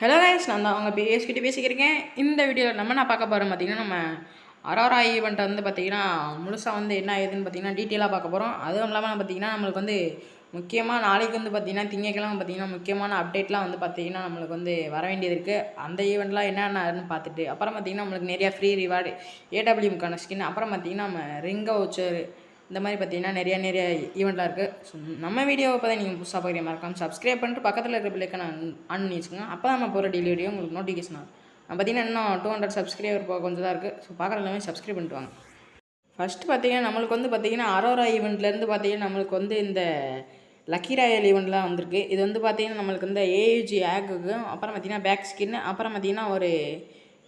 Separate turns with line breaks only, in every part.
Hello guys, நான் தான் அவங்க பேசிக்கிட்டு பேசிக்கிறேன். இந்த வீடியோவில் நம்ம நான் பார்க்க போகிறோம் பார்த்தீங்கன்னா, நம்ம அரோரா ஈவெண்ட்டை வந்து பார்த்தீங்கன்னா முழுசாக வந்து என்ன ஆகுதுன்னு பார்த்தீங்கன்னா டீட்டெயிலாக பார்க்க போகிறோம். அதுவும் இல்லாமல் பார்த்தீங்கன்னா நம்மளுக்கு வந்து முக்கியமாக நாளைக்கு வந்து பார்த்தீங்கன்னா திங்கட்கிழமை பார்த்தீங்கன்னா முக்கியமான அப்டேட்லாம் வந்து பார்த்தீங்கன்னா நம்மளுக்கு வந்து வர வேண்டியது இருக்குது. அந்த ஈவெண்ட்லாம் என்னென்னு பார்த்துட்டு அப்புறம் பார்த்தீங்கன்னா நம்மளுக்கு நிறையா ஃப்ரீ ரிவார்டு ஏடபிள்யூஎம்க்கான ஸ்கின், அப்புறம் பார்த்தீங்கன்னா நம்ம ரிங் வவுச்சர், இந்த மாதிரி பார்த்தீங்கன்னா நிறைய ஈவெண்ட்லாம் இருக்குது. ஸோ நம்ம வீடியோவை பார்த்தா நீங்கள் புதுசாக பார்க்குற மறக்காம சப்ஸ்கிரைப் பண்ணிட்டு பக்கத்தில் இருக்கிற பிள்ளைக்கு நான் ஆன் பண்ணி வச்சுக்கோங்க. அப்போ தான் நம்ம போகிற டெய்லி வீடியோ உங்களுக்கு நோட்டிஃபிகேஷன் ஆகும். நான் பார்த்தீங்கன்னா இன்னும் 200 சப்ஸ்கிரைபர் போக கொஞ்சம் தான் இருக்குது. ஸோ பார்க்குற எல்லாமே சப்ஸ்கிரைப் பண்ணிட்டு வாங்க. ஃபஸ்ட்டு பார்த்தீங்கன்னா நம்மளுக்கு வந்து பார்த்தீங்கன்னா அரோரா ஈவெண்ட்லேருந்து பார்த்தீங்கன்னா நம்மளுக்கு வந்து இந்த லக்கி ராயல் ஈவெண்ட்லாம் வந்திருக்கு. இது வந்து பார்த்தீங்கன்னா நம்மளுக்கு இந்த ஏயுஜி ஆக்குக்கு, அப்புறம் பார்த்தீங்கன்னா பேக் ஸ்கின், அப்புறம் பார்த்தீங்கன்னா ஒரு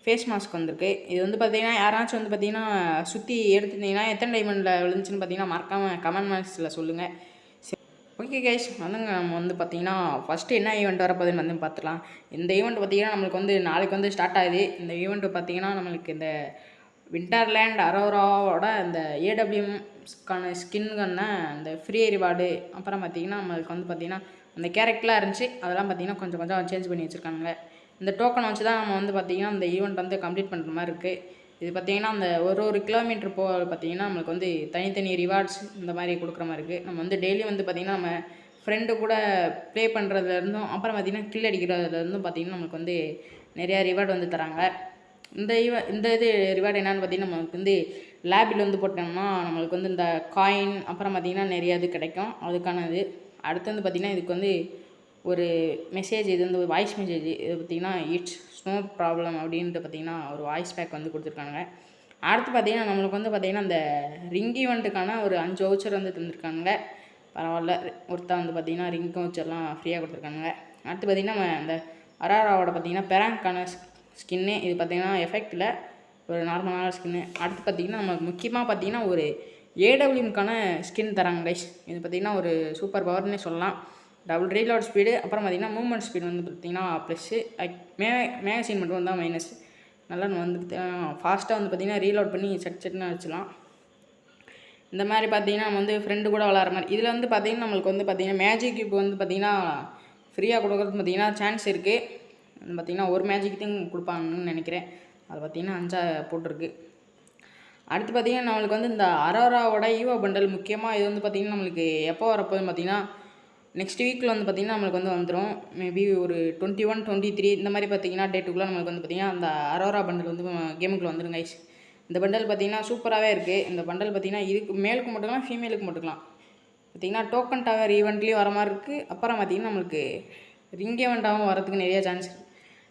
ஃபேஸ் மாஸ்க் வந்திருக்கு. இது வந்து பார்த்தீங்கன்னா யாராச்சும் வந்து பார்த்தீங்கன்னா சுற்றி எடுத்துருந்தீங்கன்னா எத்தனை டைமண்டில் விழுந்துச்சுன்னு பார்த்தீங்கன்னா மறக்காமல் கமெண்ட் பாக்ஸில் சொல்லுங்கள். ஓகே கைஸ், வந்துங்க நம்ம வந்து பார்த்தீங்கன்னா ஃபஸ்ட்டு என்ன ஈவெண்ட் வரப்போகுதுன்னு வந்து பார்த்துக்கலாம். இந்த ஈவெண்ட் பார்த்தீங்கன்னா நம்மளுக்கு வந்து நாளைக்கு வந்து ஸ்டார்ட் ஆகுது. இந்த ஈவெண்ட்டு பார்த்தீங்கன்னா நம்மளுக்கு இந்த விண்டர்லேண்ட் அரோராவோட இந்த ஏடபிள்யூஎம்ஸ்க்கான ஸ்கின்கான அந்த ஃப்ரீ ரிவார்டு, அப்புறம் பார்த்தீங்கன்னா நம்மளுக்கு வந்து பார்த்தீங்கன்னா அந்த கேரக்டர்லாம் இருந்துச்சு, அதெல்லாம் பார்த்தீங்கன்னா கொஞ்சம் கொஞ்சம் சேஞ்ச் பண்ணி வச்சுருக்காங்க. இந்த டோக்கன் வச்சு தான் நம்ம வந்து பார்த்திங்கன்னா இந்த ஈவெண்ட் வந்து கம்ப்ளீட் பண்ணுற மாதிரி இருக்குது. இது பார்த்திங்கன்னா அந்த ஒரு கிலோமீட்டர் போக பார்த்திங்கன்னா நம்மளுக்கு வந்து தனித்தனி ரிவார்ட்ஸ் இந்த மாதிரி கொடுக்குற மாதிரி இருக்குது. நம்ம வந்து டெய்லி வந்து பார்த்திங்கன்னா நம்ம ஃப்ரெண்டு கூட ப்ளே பண்ணுறதுலேருந்தும், அப்புறம் பார்த்திங்கன்னா கில் அடிக்கிறதுலேருந்தும் பார்த்திங்கன்னா நம்மளுக்கு வந்து நிறையா ரிவார்டு வந்து தராங்க. இந்த இது ரிவார்டு என்னென்னு பார்த்திங்கன்னா நம்மளுக்கு வந்து லேபில் வந்து போட்டோம்னா நம்மளுக்கு வந்து இந்த காயின், அப்புறம் பார்த்திங்கன்னா நிறையா இது கிடைக்கும். அதுக்கான இது அடுத்து வந்து பார்த்திங்கன்னா இதுக்கு வந்து ஒரு மெசேஜ், இது வந்து ஒரு வாய்ஸ் மெசேஜ். இது பார்த்திங்கன்னா இட்ஸ் ஸ்னோ ப்ராப்ளம் அப்படின்ட்டு பார்த்திங்கன்னா ஒரு வாய்ஸ் பேக் வந்து கொடுத்துருக்காங்க. அடுத்து பார்த்திங்கன்னா நம்மளுக்கு வந்து பார்த்திங்கன்னா அந்த ரிங் ஈவெண்ட்டுக்கான ஒரு 5 வவுச்சர் வந்து தந்துருக்காங்க. பரவாயில்ல, ஒருத்தர் வந்து பார்த்திங்கன்னா ரிங் வவுச்சர்லாம் ஃப்ரீயாக கொடுத்துருக்காங்க. அடுத்து பார்த்திங்கன்னா நம்ம அந்த அராராவோட பார்த்திங்கன்னா பெராங்க்கான ஸ்கின்னு, இது பார்த்திங்கன்னா எஃபெக்டில் ஒரு நார்மலான ஸ்கின்னு. அடுத்து பார்த்திங்கன்னா நம்ம முக்கியமாக பார்த்திங்கன்னா ஒரு ஏடபிள்யூஎம்க்கான ஸ்கின் தராங்க கைஸ். இது பார்த்திங்கன்னா ஒரு சூப்பர் பவர்னே சொல்லலாம். டபுள் ரீலோட் ஸ்பீடு, அப்புறம் பார்த்திங்கன்னா மூவ்மெண்ட் ஸ்பீடு வந்து பார்த்திங்கன்னா ப்ளஸ்ஸு, மேகசின் மட்டும் வந்தால் மைனஸ். நல்லா வந்து ஃபாஸ்ட்டாக வந்து பார்த்திங்கன்னா ரீலோட் பண்ணி சட்டுன்னு வச்சுலாம். இந்த மாதிரி பார்த்திங்கன்னா நம்ம வந்து ஃப்ரெண்டு கூட விளாட்ற மாதிரி. இதில் வந்து பார்த்திங்கன்னா நம்மளுக்கு வந்து பார்த்திங்கன்னா மேஜிக் கியூப் வந்து பார்த்திங்கன்னா ஃப்ரீயாக கொடுக்குறது பார்த்திங்கன்னா சான்ஸ் இருக்குது. பார்த்திங்கன்னா ஒரு மேஜிக் தான் கொடுப்பாங்கன்னு நினைக்கிறேன். அது பார்த்திங்கன்னா 5 போட்டிருக்கு. அடுத்து பார்த்திங்கன்னா நம்மளுக்கு வந்து இந்த அரோராவோட ஈவோ பண்டல் முக்கியமாக இது வந்து பார்த்திங்கன்னா நம்மளுக்கு எப்போ வரப்போகுதுன்னு பார்த்திங்கன்னா நெக்ஸ்ட் வீக்கில் வந்து பார்த்திங்கன்னா நம்மளுக்கு வந்து வந்துடும். மேபி ஒரு 21, 23 இந்த மாதிரி பார்த்திங்கன்னா டேட்டுக்குள்ளே நம்மளுக்கு வந்து பார்த்திங்கன்னா அந்த அரோரா பண்டல் வந்து கேமுக்குள்ளே வந்துடும் கைஸ். இந்த பண்டல் பார்த்திங்கன்னா சூப்பராகவே இருக்குது. இந்த பண்டல் பார்த்திங்கன்னா இதுக்கு மேலுக்கு மட்டும்லாம், ஃபீமேலுக்கு மட்டும்லாம் பார்த்திங்கன்னா டோக்கன் டவர் ஈவெண்ட்லேயும் வர மாதிரி இருக்குது. அப்புறம் பார்த்திங்கன்னா நம்மளுக்கு ரிங் ஈவெண்ட்டாகவும் வரதுக்கு நிறைய சான்ஸ் இருக்குது.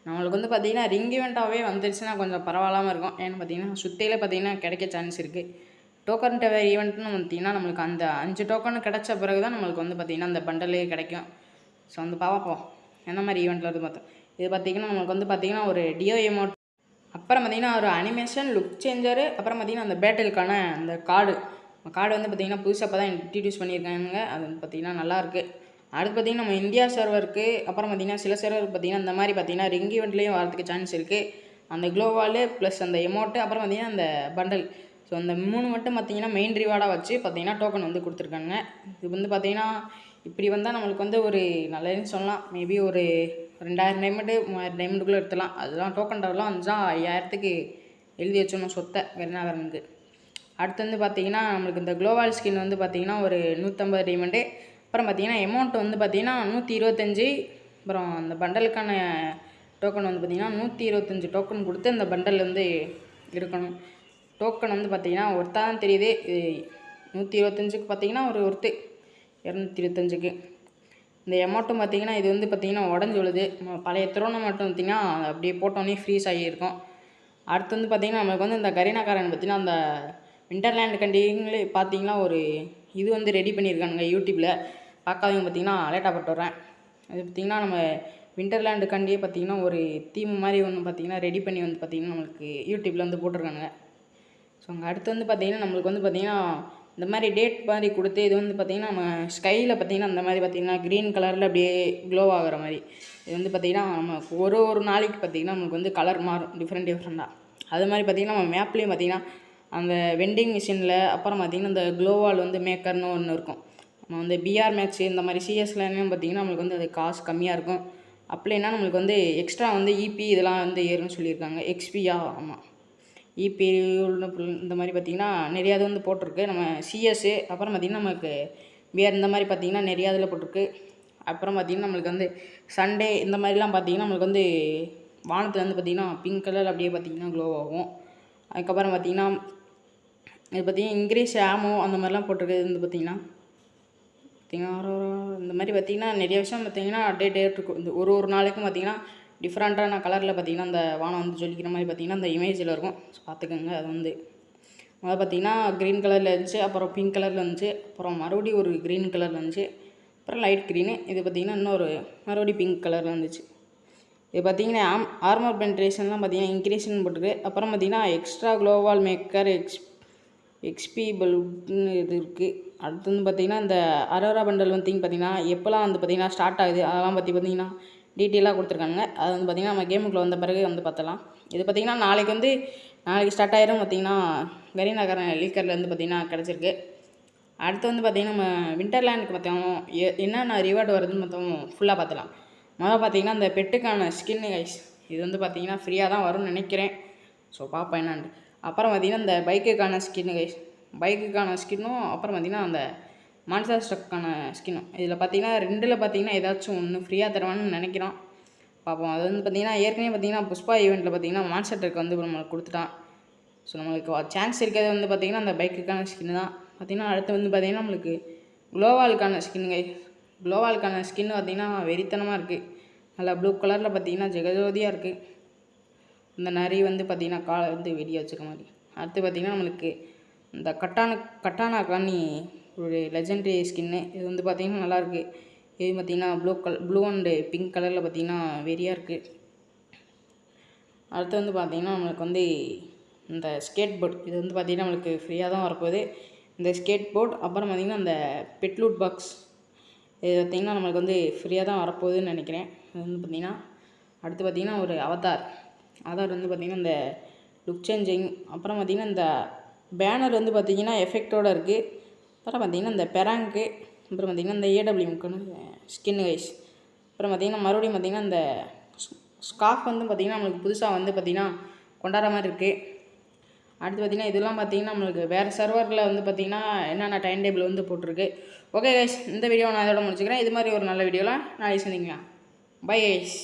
நம்மளுக்கு வந்து பார்த்திங்கன்னா ரிங் ஈவெண்ட்டாகவே வந்துருச்சுன்னா கொஞ்சம் பரவாயில்லாமல் இருக்கும். ஏன்னு பார்த்திங்கன்னா சுற்றியில் பார்த்திங்கன்னா கிடைக்க சான்ஸ் இருக்குது. டோக்கன் டவர் ஈவெண்ட்னு பார்த்திங்கன்னா நம்மளுக்கு அந்த 5 டோக்கன் கிடச்ச பிறகு தான் நம்மளுக்கு வந்து பார்த்திங்கன்னா அந்த பண்டலே கிடைக்கும். ஸோ வந்து பார்ப்போம் எந்த மாதிரி ஈவெண்ட்டில் வந்து பார்த்தோம். இது பார்த்திங்கன்னா நம்மளுக்கு வந்து பார்த்திங்கன்னா ஒரு டியோ எமௌண்ட், அப்புறம் பார்த்திங்கன்னா ஒரு அனிமேஷன் லுக் சேஞ்சரு, அப்புறம் பார்த்திங்கன்னா அந்த பேட்டிலுக்கான அந்த கார்டு வந்து பார்த்திங்கன்னா புதுசாக இப்போ தான் இன்ட்ரடியூஸ் பண்ணியிருக்காங்க. அது வந்து பார்த்திங்கன்னா நல்லாயிருக்கு. அடுத்து பார்த்திங்கன்னா நம்ம இந்தியா சர்வருக்கு, அப்புறம் பார்த்திங்கன்னா சில சர்வருக்கு பார்த்திங்கன்னா இந்த மாதிரி பார்த்திங்கன்னா ரிங் ஈவெண்ட்லேயும் வரதுக்கு சான்ஸ் இருக்குது. அந்த க்ளோவாலு ப்ளஸ் அந்த எமௌண்ட்டு, அப்புறம் பார்த்திங்கன்னா அந்த பண்டல். ஸோ அந்த 3 மட்டும் பார்த்திங்கன்னா மெயின் ரிவார்டாக வச்சு பார்த்திங்கன்னா டோக்கன் வந்து கொடுத்துருக்காங்க. இது வந்து பார்த்திங்கன்னா இப்படி வந்தால் நம்மளுக்கு வந்து ஒரு நல்லதுன்னு சொல்லலாம். மேபி ஒரு 2000 டைமண்டு 3000 டைமண்டுக்குள்ளே எடுத்துலாம். அதெல்லாம் டோக்கன் டவர்லாம் வந்துச்சா 5000க்கு எழுதி வச்சோம் சொத்தை கருணாகரனுக்கு. அடுத்து வந்து பார்த்திங்கன்னா நம்மளுக்கு இந்த க்ளோவால் ஸ்கின் வந்து பார்த்திங்கன்னா ஒரு 150 டைமண்டு, அப்புறம் பார்த்திங்கன்னா எமௌண்ட் வந்து பார்த்திங்கன்னா 125, அப்புறம் அந்த பண்டலுக்கான டோக்கன் வந்து பார்த்திங்கன்னா 125 டோக்கன் கொடுத்து அந்த பண்டல் வந்து எடுக்கணும். டோக்கன் வந்து பார்த்திங்கன்னா ஒருத்தா தான் தெரியுது. 125க்கு பார்த்திங்கன்னா ஒரு ஒருத்து 225க்கு. இந்த அமௌண்ட்டும் பார்த்திங்கன்னா இது வந்து பார்த்திங்கன்னா உடஞ்சி விழுது. பழைய த்ரோனை மட்டும் பார்த்திங்கன்னா அப்படியே போட்டோன்னே ஃப்ரீஸ் ஆகியிருக்கும். அடுத்து வந்து பார்த்திங்கன்னா நம்மளுக்கு வந்து இந்த கரீனாக்காரன் பார்த்திங்கன்னா அந்த விண்டர்லேண்ட் கண்டிங்களே பார்த்திங்கன்னா ஒரு இது வந்து ரெடி பண்ணியிருக்கானுங்க யூடியூப்பில். பார்க்காதவங்க பார்த்திங்கன்னா லேட்டாக போட்டு வரேன். அது பார்த்திங்கன்னா நம்ம விண்டர்லேண்டு கண்டியே பார்த்திங்கன்னா ஒரு தீம் மாதிரி ஒன்று பார்த்திங்கன்னா ரெடி பண்ணி வந்து பார்த்திங்கன்னா நம்மளுக்கு யூடியூப்பில் வந்து போட்டிருக்கானுங்க. ஸோ அங்கே அடுத்து வந்து பார்த்திங்கன்னா நம்மளுக்கு வந்து பார்த்திங்கன்னா இந்த மாதிரி டேட் மாதிரி கொடுத்து இது வந்து பார்த்திங்கன்னா நம்ம ஸ்கையில் பார்த்திங்கன்னா அந்த மாதிரி பார்த்திங்கன்னா க்ரீன் கலரில் அப்படியே க்ளோ ஆகிற மாதிரி இது வந்து பார்த்திங்கன்னா நம்ம ஒரு நாளைக்கு பார்த்திங்கன்னா நம்மளுக்கு வந்து கலர் மாறும் டிஃப்ரெண்ட்டாக. அது மாதிரி பார்த்திங்கன்னா நம்ம மேப்லேயும் பார்த்திங்கன்னா அந்த வெண்டிங் மிஷினில், அப்புறம் பார்த்திங்கன்னா இந்த க்ளோவால் வந்து மேக்கர்னு ஒன்று இருக்கும். நம்ம வந்து பிஆர் மேக்ஸு இந்த மாதிரி சிஎஸ்லேயும் பார்த்திங்கன்னா நம்மளுக்கு வந்து அது காசு கம்மியாக இருக்கும். அப்படின்னா நம்மளுக்கு வந்து எக்ஸ்ட்ரா வந்து இபி இதெல்லாம் வந்து ஏறும்னு சொல்லியிருக்காங்க. எக்ஸ்பியா ஆமாம், இபி இந்த மாதிரி பார்த்திங்கன்னா நிறையா இது வந்து போட்டிருக்கு. நம்ம சிஎஸ்ஸு அப்புறம் பார்த்திங்கன்னா நமக்கு வேறு இந்த மாதிரி பார்த்திங்கன்னா நிறையா இதில் போட்டிருக்கு. அப்புறம் பார்த்திங்கன்னா நம்மளுக்கு வந்து சண்டே இந்த மாதிரிலாம் பார்த்திங்கன்னா நம்மளுக்கு வந்து வானத்தில் வந்து பார்த்திங்கன்னா பிங்க் கலர் அப்படியே பார்த்திங்கன்னா க்ளோ ஆகும். அதுக்கப்புறம் பார்த்திங்கன்னா இது பார்த்திங்கன்னா இன்க்ரீஸ் ஆமோ அந்த மாதிரிலாம் போட்டிருக்கு. இது வந்து பார்த்திங்கன்னா இந்த மாதிரி பார்த்திங்கன்னா நிறைய விஷயம் பார்த்திங்கன்னா டேட் இருக்கும். இந்த ஒரு நாளைக்கும் பார்த்திங்கன்னா டிஃப்ரெண்ட்டான கலரில் பார்த்திங்கன்னா அந்த வானம் வந்து ஜொலிக்கிற மாதிரி பார்த்திங்கன்னா அந்த இமேஜில் இருக்கும். பார்த்துக்கோங்க. அது வந்து முதல்ல பார்த்திங்கன்னா க்ரீன் கலரில் இருந்துச்சு, அப்புறம் பிங்க் கலரில் இருந்துச்சு, அப்புறம் மறுபடியும் ஒரு க்ரீன் கலரில் இருந்துச்சு, அப்புறம் லைட் க்ரீனு. இது பார்த்திங்கன்னா இன்னொரு மறுபடியும் பிங்க் கலரில் இருந்துச்சு. இது பார்த்திங்கன்னா ஆர்மர் பென்ட்ரேஷன்லாம் பார்த்திங்கன்னா இன்க்ரீஸ்ன்னு போட்டிருக்கு. அப்புறம் பார்த்திங்கன்னா எக்ஸ்ட்ரா க்ளோவால் மேக்கர் எக்ஸ்பி பல்ப்னு இது இருக்குது. அடுத்து வந்து பார்த்திங்கன்னா இந்த அரோரா பண்டல் வந்து பார்த்திங்கன்னா எப்போல்லாம் வந்து பார்த்திங்கன்னா ஸ்டார்ட் ஆகுது அதெல்லாம் பார்த்திங்கன்னா டீட்டெயிலாக கொடுத்துருக்காங்க. அது வந்து பார்த்திங்கன்னா நம்ம கேமுக்குள்ளே வந்த பிறகு வந்து பார்த்தலாம். இது பார்த்திங்கன்னா நாளைக்கு ஸ்டார்ட் ஆயிரும் பார்த்திங்கன்னா கரீனாக்காரன் லீக்கரில் வந்து பார்த்திங்கன்னா கிடச்சிருக்கு. அடுத்து வந்து பார்த்திங்கன்னா நம்ம விண்டர்லேண்டுக்கு பார்த்தோம் என்னென்ன ரிவார்டு வருதுன்னு பார்த்தோம் ஃபுல்லாக பார்த்துலாம். முதல்ல பார்த்திங்கன்னா இந்த பெட்டுக்கான ஸ்கின்னு கைஸ் இது வந்து பார்த்திங்கன்னா ஃப்ரீயாக தான் வரும்னு நினைக்கிறேன். ஸோ பார்ப்பேன் என்னான்ட்டு. அப்புறம் பார்த்திங்கன்னா இந்த பைக்குக்கான ஸ்கின்னு கைஸ் பைக்குக்கான ஸ்கின்னும் அப்புறம் பார்த்திங்கன்னா அந்த மான்ஸ்டர் ஸ்ட்ரக்கான ஸ்கின்னும் இதில் பார்த்திங்கன்னா ரெண்டில் பார்த்திங்கன்னா ஏதாச்சும் ஒன்று ஃப்ரீயாக தருவான்னு நினைக்கிறோம். பார்ப்போம். அது வந்து பார்த்திங்கன்னா ஏற்கனவே பார்த்திங்கன்னா புஷ்பா ஈவெண்ட்டில் பார்த்திங்கன்னா மான்ஸ்டர் ட்ரக் வந்து நம்மளுக்கு கொடுத்துட்டான். ஸோ நம்மளுக்கு சான்ஸ் இருக்கிறது வந்து பார்த்திங்கன்னா அந்த பைக்குக்கான ஸ்கின்னு தான். பார்த்திங்கன்னா அடுத்து வந்து பார்த்திங்கன்னா நம்மளுக்கு க்ளோவாலுக்கான ஸ்கின்னு பார்த்திங்கன்னா வெறித்தனமாக இருக்குது. நல்லா ப்ளூ கலரில் பார்த்திங்கன்னா ஜெகஜோதியாக இருக்குது. இந்த நரி வந்து பார்த்திங்கன்னா காலை வந்து வெடியாக வச்சுக்க மாதிரி. அடுத்து பார்த்திங்கன்னா நம்மளுக்கு இந்த கட்டானா காணி ஒரு லெஜெண்டரி ஸ்கின்னு இது வந்து பார்த்திங்கன்னா நல்லாயிருக்கு. இது பார்த்திங்கன்னா ப்ளூ அண்டு பிங்க் கலரில் பார்த்திங்கன்னா வெறியாக இருக்குது. அடுத்து வந்து பார்த்திங்கன்னா நம்மளுக்கு வந்து இந்த ஸ்கேட் போர்ட் இது வந்து பார்த்திங்கன்னா நம்மளுக்கு ஃப்ரீயாக தான் வரப்போகுது. இந்த ஸ்கேட் போர்ட் அப்புறம் பார்த்திங்கன்னா இந்த பெட்லூட் பாக்ஸ் இது பார்த்திங்கன்னா நம்மளுக்கு வந்து ஃப்ரீயாக தான் வரப்போகுதுன்னு நினைக்கிறேன். அது வந்து பார்த்திங்கன்னா அடுத்து பார்த்திங்கன்னா ஒரு அவதார் வந்து பார்த்திங்கன்னா இந்த லுக் சேஞ்சிங் அப்புறம் பார்த்திங்கன்னா இந்த பேனர் வந்து பார்த்திங்கன்னா எஃபெக்டோடு இருக்குது. அப்புறம் பார்த்திங்கன்னா இந்த பெராங்கு அப்புறம் பார்த்திங்கன்னா இந்த ஏடபிள்யூமுக்குன்னு ஸ்கின்னு கைஸ் அப்புறம் பார்த்திங்கன்னா மறுபடியும் பார்த்திங்கன்னா இந்த ஸ்கார்ஃப் வந்து பார்த்திங்கன்னா நம்மளுக்கு புதுசாக வந்து பார்த்திங்கன்னா கொண்டாடுற மாதிரி இருக்குது. அடுத்து பார்த்திங்கன்னா இதெல்லாம் பார்த்திங்கன்னா நம்மளுக்கு வேறு சர்வரில் வந்து பார்த்திங்கன்னா என்னென்ன டைம் டேபிள் வந்து போட்டிருக்கு. ஓகே கைஸ், இந்த வீடியோ நான் இதோட முடிச்சுக்கிறேன். இது மாதிரி ஒரு நல்ல வீடியோவில் நாளைக்கு சந்திக்கலாம். Bye guys.